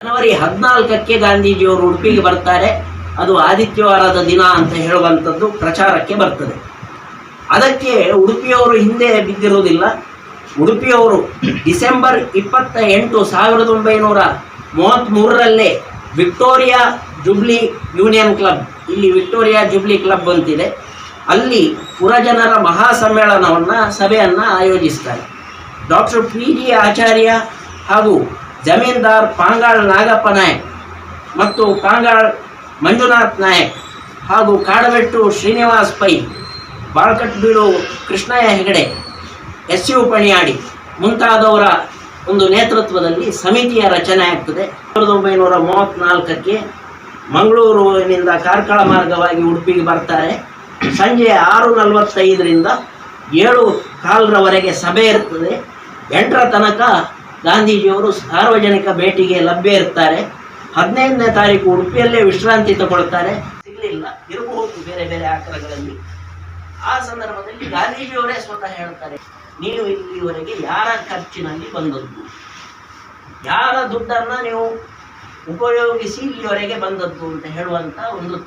ಜನವರಿ 14ಕ್ಕೆ ಗಾಂಧೀಜಿಯವರು ಉಡುಪಿಗೆ ಬರ್ತಾರೆ. ಅದು ಆದಿತ್ಯವಾರದ ದಿನ ಅಂತ ಹೇಳುವಂಥದ್ದು ಪ್ರಚಾರಕ್ಕೆ ಬರ್ತದೆ. ಅದಕ್ಕೆ ಉಡುಪಿಯವರು ಹಿಂದೆ ಬಿದ್ದಿರುವುದಿಲ್ಲ. ಉಡುಪಿಯವರು December 28, 1933 Victoria jubilee union club, ಇಲ್ಲಿ ವಿಕ್ಟೋರಿಯಾ ಜುಬ್ಲಿ ಕ್ಲಬ್ ಅಂತಿದೆ, ಅಲ್ಲಿ ಪುರಜನರ ಸಭೆಯನ್ನು ಆಯೋಜಿಸ್ತಾರೆ. ಡಾಕ್ಟರ್ PG ಆಚಾರ್ಯ ಹಾಗೂ ಜಮೀನ್ದಾರ್ ಪಾಂಗಾಳ್ ನಾಗಪ್ಪ ನಾಯಕ್ ಮತ್ತು ಪಾಂಗಾಳ್ ಮಂಜುನಾಥ್ ನಾಯಕ್ ಹಾಗೂ ಕಾಡಬೆಟ್ಟು ಶ್ರೀನಿವಾಸ್ ಪೈ, ಬಾಳ್ಕಟ್ಬೀಡು ಕೃಷ್ಣಯ್ಯ ಹೆಗಡೆ, SU ಪಣಿಯಾಡಿ ಮುಂತಾದವರ ಒಂದು ನೇತೃತ್ವದಲ್ಲಿ ಸಮಿತಿಯ ರಚನೆ ಆಗ್ತದೆ. 1934ಕ್ಕೆ ಮಂಗಳೂರಿನಿಂದ ಕಾರ್ಕಳ ಮಾರ್ಗವಾಗಿ ಉಡುಪಿಗೆ ಬರ್ತಾರೆ. ಸಂಜೆ 6:45ರಿಂದ 7:15 ಸಭೆ ಇರ್ತದೆ. 8ರ ತನಕ ಗಾಂಧೀಜಿಯವರು ಸಾರ್ವಜನಿಕ ಭೇಟಿಗೆ ಲಭ್ಯ ಇರ್ತಾರೆ. 15ನೇ ತಾರೀಕು ಉಡುಪಿಯಲ್ಲೇ ವಿಶ್ರಾಂತಿ ತಗೊಳ್ತಾರೆ. ಸಿಗಲಿಲ್ಲ, ಇರಬಹುದು ಬೇರೆ ಬೇರೆ ಆಕಾರಗಳಲ್ಲಿ. ಆ ಸಂದರ್ಭದಲ್ಲಿ ಗಾಂಧೀಜಿಯವರೇ ಸ್ವತಃ ಹೇಳ್ತಾರೆ, ನೀವು ಇಲ್ಲಿವರೆಗೆ ಯಾರ ಖರ್ಚಿನಲ್ಲಿ ಬಂದದ್ದು, ಯಾರ ದುಡ್ಡನ್ನು ನೀವು ಉಪಯೋಗಿಸಿ ಇಲ್ಲಿವರೆಗೆ ಬಂದದ್ದು ಅಂತ ಹೇಳುವಂಥ ಒಂದು